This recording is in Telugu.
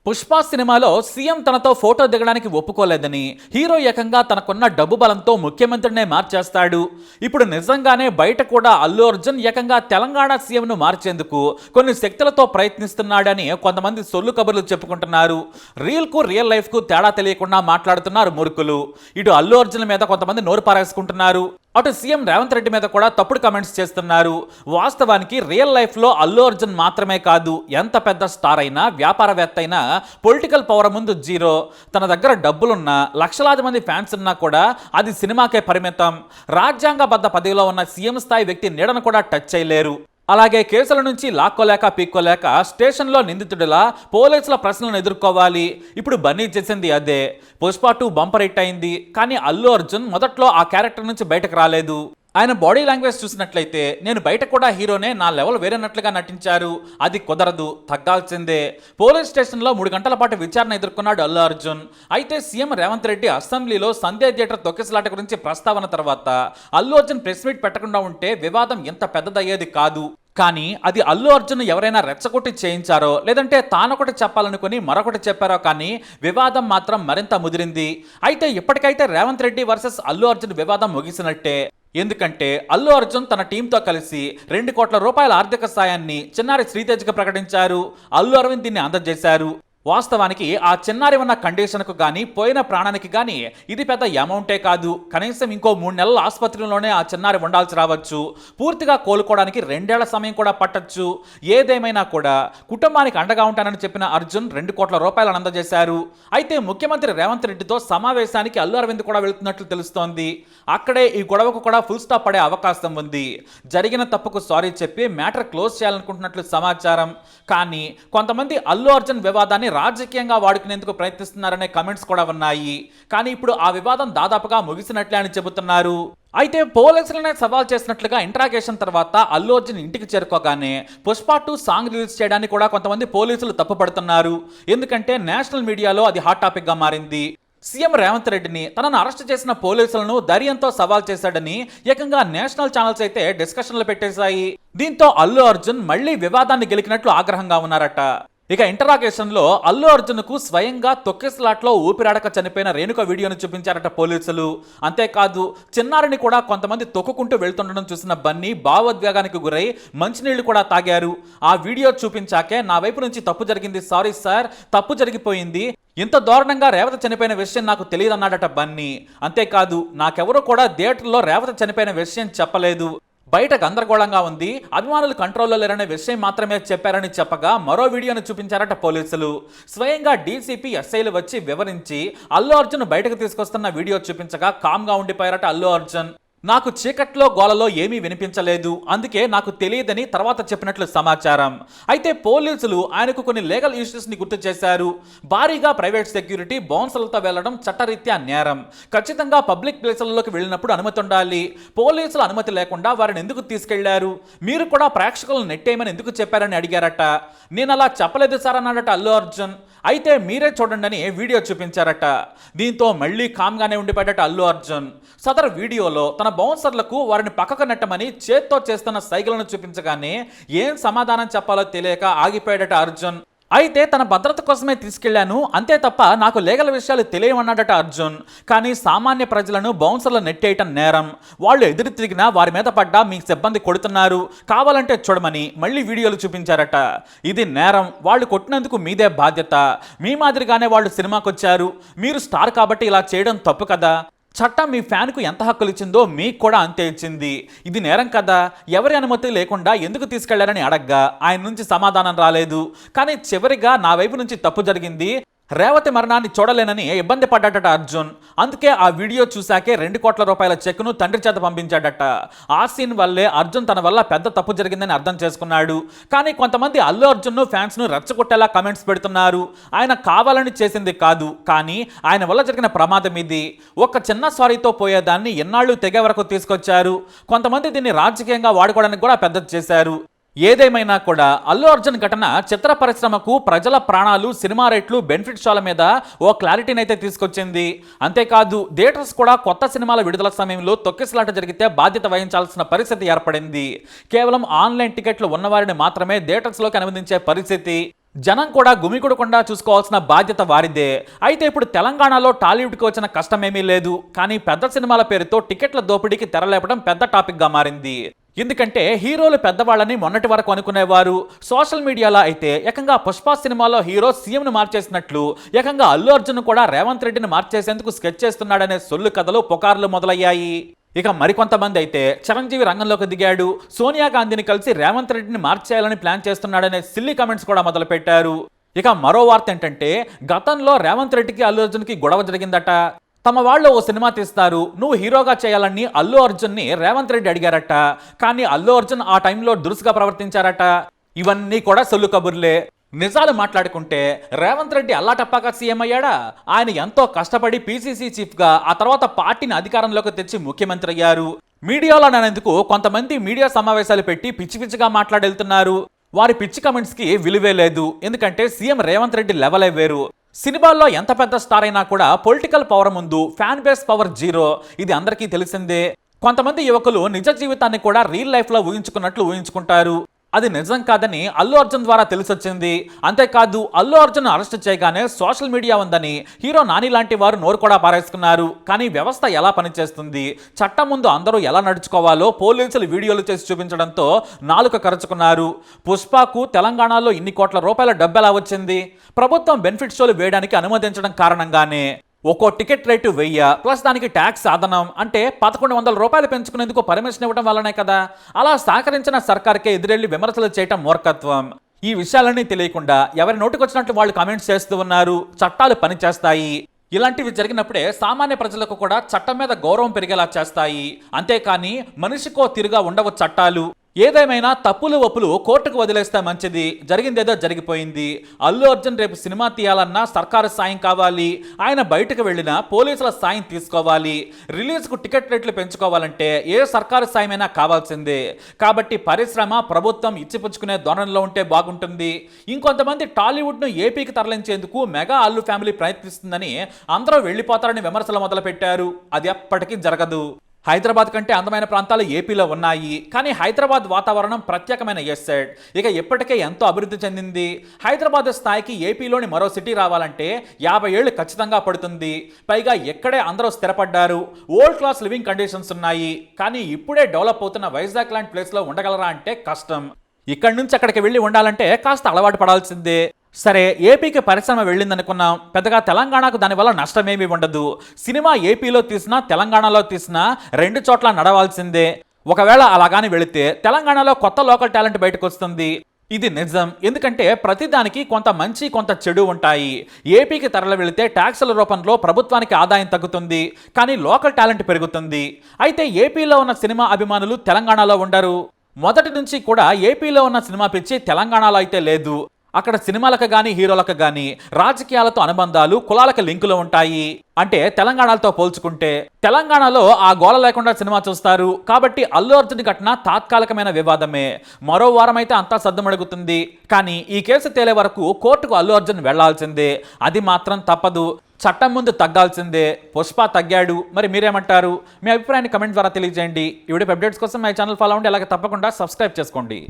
పుష్ప సినిమాలో సీఎం తనతో ఫోటో దిగడానికి ఒప్పుకోలేదని హీరో ఏకంగా తనకున్న డబ్బు బలంతో ముఖ్యమంత్రినే మార్చేస్తాడు. ఇప్పుడు నిజంగానే బయట కూడా అల్లు అర్జున్ ఏకంగా తెలంగాణ సీఎంను మార్చేందుకు కొన్ని శక్తులతో ప్రయత్నిస్తున్నాడని కొంతమంది సొల్లు కబుర్లు చెప్పుకుంటున్నారు. రియల్ లైఫ్కు తేడా తెలియకుండా మాట్లాడుతున్నారు మూర్ఖులు. ఇటు అల్లు అర్జున్ మీద కొంతమంది నోరు పారేసుకుంటున్నారు, అటు సీఎం రేవంత్ రెడ్డి మీద కూడా తప్పుడు కమెంట్స్ చేస్తున్నారు. వాస్తవానికి రియల్ లైఫ్లో అల్లు అర్జున్ మాత్రమే కాదు, ఎంత పెద్ద స్టార్ అయినా వ్యాపారవేత్త అయినా పొలిటికల్ పవర్ ముందు జీరో. తన దగ్గర డబ్బులున్నా లక్షలాది మంది ఫ్యాన్స్ ఉన్నా కూడా అది సినిమాకే పరిమితం. రాజ్యాంగబద్ధ పదవిలో ఉన్న సీఎం స్థాయి వ్యక్తి నీడను కూడా టచ్ చేయలేరు. అలాగే కేసుల నుంచి లాక్కోలేక పీక్కోలేక స్టేషన్లో నిందితుడిలా పోలీసుల ప్రశ్నలను ఎదుర్కోవాలి. ఇప్పుడు బన్నీ చేసింది అదే. పుష్ప 2 బంపర్ హిట్ అయింది, కానీ అల్లు అర్జున్ మొదట్లో ఆ క్యారెక్టర్ నుంచి బయటకు రాలేదు. ఆయన బాడీ లాంగ్వేజ్ చూసినట్లయితే నేను బయట కూడా హీరోనే, నా లెవెల్ వేరేనట్లుగా నటించారు. అది కుదరదు, తగ్గాల్సిందే. పోలీస్ స్టేషన్లో 3 గంటల పాటు విచారణ ఎదుర్కొన్నాడు అల్లు అర్జున్. అయితే సీఎం రేవంత్ రెడ్డి అసెంబ్లీలో సంధ్య థియేటర్ తొక్కిసలాట గురించి ప్రస్తావన తర్వాత అల్లు అర్జున్ ప్రెస్ మీట్ పెట్టకుండా ఉంటే వివాదం ఎంత పెద్దదయ్యేది కాదు. కానీ అది అల్లు అర్జున్ ఎవరైనా రెచ్చగొట్టి చేయించారో లేదంటే తానొకటి చెప్పాలనుకుని మరొకటి చెప్పారో కానీ వివాదం మాత్రం మరింత ముదిరింది. అయితే ఇప్పటికైతే రేవంత్ రెడ్డి వర్సెస్ అల్లు అర్జున్ వివాదం ముగిసినట్టే. ఎందుకంటే అల్లు అర్జున్ తన టీంతో కలిసి 2 కోట్ల రూపాయల ఆర్థిక సాయాన్ని చిన్నారి శ్రీతేజ్కి ప్రకటించారు. అల్లు అరవింద్ దీన్ని అందజేశారు. వాస్తవానికి ఆ చిన్నారి ఉన్న కండిషన్కు కానీ పోయిన ప్రాణానికి కానీ ఇది పెద్ద అమౌంటే కాదు. కనీసం ఇంకో 3 నెలల ఆసుపత్రిలోనే ఆ చిన్నారి ఉండాల్సి రావచ్చు. పూర్తిగా కోలుకోవడానికి 2 ఏళ్ల సమయం కూడా పట్టొచ్చు. ఏదేమైనా కూడా కుటుంబానికి అండగా ఉంటానని చెప్పిన అర్జున్ 2 కోట్ల రూపాయలను అందజేశారు. అయితే ముఖ్యమంత్రి రేవంత్ రెడ్డితో సమావేశానికి అల్లు అరవింద్ కూడా వెళుతున్నట్లు తెలుస్తోంది. అక్కడే ఈ గొడవకు కూడా ఫుల్ స్టాప్ పడే అవకాశం ఉంది. జరిగిన తప్పుకు సారీ చెప్పి మ్యాటర్ క్లోజ్ చేయాలనుకుంటున్నట్లు సమాచారం. కానీ కొంతమంది అల్లు అర్జున్ వివాదాన్ని రాజకీయంగా వాడుకునేందుకు ప్రయత్నిస్తున్నారనే కమెంట్స్ కూడా ఉన్నాయి. కానీ ఇప్పుడు ఆ వివాదం దాదాపుగా ముగిసినట్లే అని చెబుతున్నారు. అయితే పోలీసులనే సవాల్ చేసినట్లుగా ఇంట్రాగేషన్ తర్వాత అల్లు అర్జున్ ఇంటికి చేరుకోగానే పుష్ప 2 సాంగ్ రిలీజ్ చేయడానికి కూడా కొంతమంది పోలీసులు తప్పుపడుతున్నారు. ఎందుకంటే నేషనల్ మీడియాలో అది హాట్ టాపిక్ గా మారింది. సీఎం రేవంత్ రెడ్డిని తనను అరెస్ట్ చేసిన పోలీసులను ధైర్యంతో సవాల్ చేశాడని ఏకంగా నేషనల్ ఛానల్స్ అయితే డిస్కషన్లు పెట్టేశాయి. దీంతో అల్లు అర్జున్ మళ్లీ వివాదాన్ని గెలికినట్లు ఆగ్రహంగా ఉన్నారట. ఇక ఇంటరాగేషన్లో అల్లు అర్జున్కు స్వయంగా తొక్కిసలాట్లో ఊపిరాడక చనిపోయిన రేణుక వీడియోను చూపించారట పోలీసులు. అంతేకాదు చిన్నారిని కూడా కొంతమంది తొక్కుకుంటూ వెళ్తుండడం చూసిన బన్నీ భావోద్వేగానికి గురై మంచినీళ్లు కూడా తాగారు. ఆ వీడియో చూపించాకే నా వైపు నుంచి తప్పు జరిగింది, సారీ సార్, తప్పు జరిగిపోయింది, ఇంత దారుణంగా రేవత చనిపోయిన విషయం నాకు తెలియదన్నాడట బన్నీ. అంతేకాదు నాకెవరూ కూడా థియేటర్లో రేవత చనిపోయిన విషయం చెప్పలేదు, బయట గందరగోళంగా ఉంది, అభిమానులు కంట్రోల్లో లేరనే విషయం మాత్రమే చెప్పారని చెప్పగా మరో వీడియోను చూపించారట పోలీసులు. స్వయంగా డీసీపీ ఎస్ఐలు వచ్చి వివరించి అల్లు అర్జున్ బయటకు తీసుకొస్తున్న వీడియో చూపించగా కామ్గా ఉండిపోయారట అల్లు అర్జున్. నాకు చీకట్లో గోలలో ఏమీ వినిపించలేదు, అందుకే నాకు తెలియదని తర్వాత చెప్పినట్లు సమాచారం. అయితే పోలీసులు ఆయనకు కొన్ని లీగల్ ఇష్యూస్ని గుర్తు చేశారు. భారీగా ప్రైవేట్ సెక్యూరిటీ బౌన్సర్లతో వెళ్లడం చట్టరీత్యా నేరం. ఖచ్చితంగా పబ్లిక్ ప్లేసులలోకి వెళ్ళినప్పుడు అనుమతి ఉండాలి. పోలీసుల అనుమతి లేకుండా వారిని ఎందుకు తీసుకెళ్లారు, మీరు కూడా ప్రేక్షకులను నెట్టేయమని ఎందుకు చెప్పారని అడిగారట. నేను అలా చెప్పలేదు సార్ అన్నాడట అల్లు అర్జున్. అయితే మీరే చూడండి అని వీడియో చూపించారట. దీంతో మళ్ళీ కామ్గానే ఉండిపోయాడట అల్లు అర్జున్. సదరు వీడియోలో తన బౌన్సర్లకు వారిని పక్కకు నెట్టమని చేత్తో చేస్తున్న సైకిల్ను చూపించగానే ఏం సమాధానం చెప్పాలో తెలియక ఆగిపోయాడట అర్జున్. అయితే తన భద్రత కోసమే తీసుకెళ్లాను, అంతే తప్ప నాకు లీగల్ విషయాలు తెలియమన్నాడట అర్జున్. కానీ సామాన్య ప్రజలను బౌన్సర్లు నెట్టేయటం నేరం, వాళ్ళు ఎదురు తిరిగినా వారి మీద పడ్డా మీ సిబ్బంది కొడుతున్నారు, కావాలంటే చూడమని మళ్ళీ వీడియోలు చూపించారట. ఇది నేరం, వాళ్ళు కొట్టినందుకు మీదే బాధ్యత, మీ మాదిరిగానే వాళ్ళు సినిమాకి వచ్చారు, మీరు స్టార్ కాబట్టి ఇలా చేయడం తప్పు కదా, చట్టం మీ ఫ్యాన్కు ఎంత హక్కులు ఇచ్చిందో మీకు కూడా అంతే ఇచ్చింది, ఇది నేరం కదా, ఎవరి అనుమతి లేకుండా ఎందుకు తీసుకెళ్లారని అడగ్గా ఆయన నుంచి సమాధానం రాలేదు. కానీ చివరిగా నా వైపు నుంచి తప్పు జరిగింది, రేవతి మరణాన్ని చూడలేనని ఇబ్బంది పడ్డాడట అర్జున్. అందుకే ఆ వీడియో చూశాకే 2 కోట్ల రూపాయల చెక్కును తండ్రి చేత పంపించాడట. ఆ సీన్ వల్లే అర్జున్ తన వల్ల పెద్ద తప్పు జరిగిందని అర్థం చేసుకున్నాడు. కానీ కొంతమంది అల్లు అర్జున్ను ఫ్యాన్స్ను రెచ్చగొట్టేలా కమెంట్స్ పెడుతున్నారు. ఆయన కావాలని చేసింది కాదు, కానీ ఆయన వల్ల జరిగిన ప్రమాదం ఇది. ఒక చిన్న సారీతో పోయేదాన్ని ఎన్నాళ్ళు తెగే వరకు తీసుకొచ్చారు. కొంతమంది దీన్ని రాజకీయంగా వాడుకోవడానికి కూడా పెద్దది చేశారు. ఏదేమైనా కూడా అల్లు అర్జున్ ఘటన చిత్ర పరిశ్రమకు, ప్రజల ప్రాణాలు, సినిమా రేట్లు, బెనిఫిట్ షోల మీద ఓ క్లారిటీని అయితే తీసుకొచ్చింది. అంతేకాదు థియేటర్స్ కూడా కొత్త సినిమాల విడుదల సమయంలో తొక్కిసలాట జరిగితే బాధ్యత వహించాల్సిన పరిస్థితి ఏర్పడింది. కేవలం ఆన్లైన్ టికెట్లు ఉన్నవారిని మాత్రమే థియేటర్స్లోకి అనుమతించే పరిస్థితి. జనం కూడా గుమికూడకుండా చూసుకోవాల్సిన బాధ్యత వారిదే. అయితే ఇప్పుడు తెలంగాణలో టాలీవుడ్కి వచ్చిన కష్టమేమీ లేదు, కానీ పెద్ద సినిమాల పేరుతో టికెట్ల దోపిడీకి తెరలేపడం పెద్ద టాపిక్గా మారింది. ఎందుకంటే హీరోలు పెద్దవాళ్ళని మొన్నటి వరకు అనుకునేవారు. సోషల్ మీడియాలో అయితే ఏకంగా పుష్ప సినిమాలో హీరో సీఎంను మార్చేసినట్లు ఏకంగా అల్లు అర్జున్ కూడా రేవంత్ రెడ్డిని మార్చేసేందుకు స్కెచ్ చేస్తున్నాడనే సొల్లు కథలు పుకార్లు మొదలయ్యాయి. ఇక మరికొంతమంది అయితే చిరంజీవి రంగంలోకి దిగాడు, సోనియా గాంధీని కలిసి రేవంత్ రెడ్డిని మార్చేయాలని ప్లాన్ చేస్తున్నాడనే సిల్లీ కామెంట్స్ కూడా మొదలుపెట్టారు. ఇక మరో వార్త ఏంటంటే గతంలో రేవంత్ రెడ్డికి అల్లు అర్జున్కి గొడవ జరిగిందట. తమ వాళ్ళు ఓ సినిమా తీస్తారు, నువ్వు హీరోగా చేయాలని అల్లు అర్జున్ని రేవంత్ రెడ్డి అడిగారట. కానీ అల్లు అర్జున్ ఆ టైంలో దురుసుగా ప్రవర్తించారట. ఇవన్నీ కూడా సొల్లు కబుర్లే. నిజాలు మాట్లాడుకుంటే రేవంత్ రెడ్డి అల్లాటప్పాగా సీఎం అయ్యాడా? ఆయన ఎంతో కష్టపడి పీసీసీ చీఫ్గా, ఆ తర్వాత పార్టీని అధికారంలోకి తెచ్చి ముఖ్యమంత్రి అయ్యారు. మీడియాలో అనేందుకు కొంతమంది మీడియా సమావేశాలు పెట్టి పిచ్చి పిచ్చిగా మాట్లాడెళ్తున్నారు. వారి పిచ్చి కమెంట్స్కి విలువే లేదు. ఎందుకంటే సీఎం రేవంత్ రెడ్డి లెవెలే వేరు. సినిమాల్లో ఎంత పెద్ద స్టార్ అయినా కూడా పొలిటికల్ పవర్ ముందు ఫ్యాన్ బేస్ పవర్ జీరో. ఇది అందరికీ తెలిసిందే. కొంతమంది యువకులు నిజ జీవితాన్ని కూడా రియల్ లైఫ్లో ఊహించుకున్నట్లు ఊహించుకుంటారు. అది నిజం కాదని అల్లు అర్జున్ ద్వారా తెలిసొచ్చింది. అంతేకాదు అల్లు అర్జున్ అరెస్ట్ చేయగానే సోషల్ మీడియా ఉందని హీరో నాని లాంటి వారు నోరు కూడా పారేసుకున్నారు. కానీ వ్యవస్థ ఎలా పనిచేస్తుంది, చట్టం ముందు అందరూ ఎలా నడుచుకోవాలో పోలీసులు వీడియోలు చేసి చూపించడంతో నాలుక కరుచుకున్నారు. పుష్పకు తెలంగాణలో ఇన్ని కోట్ల రూపాయల డబ్బు ఎలా వచ్చింది? ప్రభుత్వం బెనిఫిట్ షోలు వేయడానికి అనుమతించడం కారణంగానే. ఒక్కో టికెట్ రేటు 1000 ప్లస్ దానికి ట్యాక్స్ అదనం అంటే 1100 రూపాయలు పెంచుకునేందుకు పర్మిషన్ ఇవ్వడం వల్లనే కదా. అలా సహకరించిన సర్కార్కే ఎదురెళ్లి విమర్శలు చేయటం మూర్ఖత్వం. ఈ విషయాలన్నీ తెలియకుండా ఎవరి నోటికొచ్చినట్లు వాళ్ళు కామెంట్స్ చేస్తూ ఉన్నారు. చట్టాలు పనిచేస్తాయి. ఇలాంటివి జరిగినప్పుడే సామాన్య ప్రజలకు కూడా చట్టం మీద గౌరవం పెరిగేలా చేస్తాయి. అంతేకాని మనిషికో తీరుగా ఉండవు చట్టాలు. ఏదేమైనా తప్పులు ఒప్పులు కోర్టుకు వదిలేస్తే మంచిది. జరిగిందేదో జరిగిపోయింది. అల్లు అర్జున్ రేపు సినిమా తీయాలన్నా సర్కారు సాయం కావాలి. ఆయన బయటకు వెళ్ళినా పోలీసుల సాయం తీసుకోవాలి. రిలీజ్కు టికెట్ రేట్లు పెంచుకోవాలంటే ఏ సర్కారు సాయమైనా కావాల్సిందే. కాబట్టి పరిశ్రమ ప్రభుత్వం ఇచ్చిపుచ్చుకునే ధోరణిలో ఉంటే బాగుంటుంది. ఇంకొంతమంది టాలీవుడ్ను ఏపీకి తరలించేందుకు మెగా అల్లు ఫ్యామిలీ ప్రయత్నిస్తుందని అందరూ వెళ్ళిపోతారని విమర్శలు మొదలుపెట్టారు. అది ఎప్పటికీ జరగదు. హైదరాబాద్ కంటే అందమైన ప్రాంతాలు ఏపీలో ఉన్నాయి. కానీ హైదరాబాద్ వాతావరణం ప్రత్యేకమైన ఎస్సెట్. ఇక ఇప్పటికే ఎంతో అభివృద్ధి చెందింది. హైదరాబాద్ స్థాయికి ఏపీలోని మరో సిటీ రావాలంటే 50 ఏళ్ళు ఖచ్చితంగా పడుతుంది. పైగా ఎక్కడే అందరూ స్థిరపడ్డారు. ఓల్డ్ క్లాస్ లివింగ్ కండిషన్స్ ఉన్నాయి. కానీ ఇప్పుడే డెవలప్ అవుతున్న వైజాగ్ లాంటి ప్లేస్లో ఉండగలరా అంటే కష్టం. ఇక్కడి నుంచి అక్కడికి వెళ్ళి ఉండాలంటే కాస్త అలవాటు పడాల్సిందే. సరే, ఏపీకి పరిశ్రమ వెళ్ళిందనుకున్నాం, పెద్దగా తెలంగాణకు దానివల్ల నష్టమేమీ ఉండదు. సినిమా ఏపీలో తీసినా తెలంగాణలో తీసినా 2 చోట్ల నడవాల్సిందే. ఒకవేళ అలాగాని వెళితే తెలంగాణలో కొత్త లోకల్ టాలెంట్ బయటకు వస్తుంది. ఇది నిజం. ఎందుకంటే ప్రతిదానికి కొంత మంచి కొంత చెడు ఉంటాయి. ఏపీకి తరలి వెళితే ట్యాక్సుల రూపంలో ప్రభుత్వానికి ఆదాయం తగ్గుతుంది, కానీ లోకల్ టాలెంట్ పెరుగుతుంది. అయితే ఏపీలో ఉన్న సినిమా అభిమానులు తెలంగాణలో ఉండరు. మొదటి నుంచి కూడా ఏపీలో ఉన్న సినిమా పిచ్చి తెలంగాణలో అయితే లేదు. అక్కడ సినిమాలకు కానీ హీరోలకు కానీ రాజకీయాలతో అనుబంధాలు, కులాలకు లింకులు ఉంటాయి. అంటే తెలంగాణతో పోల్చుకుంటే తెలంగాణలో ఆ గోల లేకుండా సినిమా చూస్తారు. కాబట్టి అల్లు అర్జున్ ఘటన తాత్కాలికమైన వివాదమే. మరో వారం అయితే అంతా సద్దుమడుగుతుంది. కానీ ఈ కేసు తేలే వరకు కోర్టుకు అల్లు అర్జున్ వెళ్లాల్సిందే. అది మాత్రం తప్పదు. చట్టం ముందు తగ్గాల్సిందే. పుష్ప తగ్గాడు. మరి మీరేమంటారు? మీ అభిప్రాయాన్ని కమెంట్ ద్వారా తెలియజేయండి. ఈ వీడియో అప్డేట్స్ కోసం మై ఛానల్ ఫాలో అవ్వండి. అలాగే తప్పకుండా సబ్స్క్రైబ్ చేసుకోండి.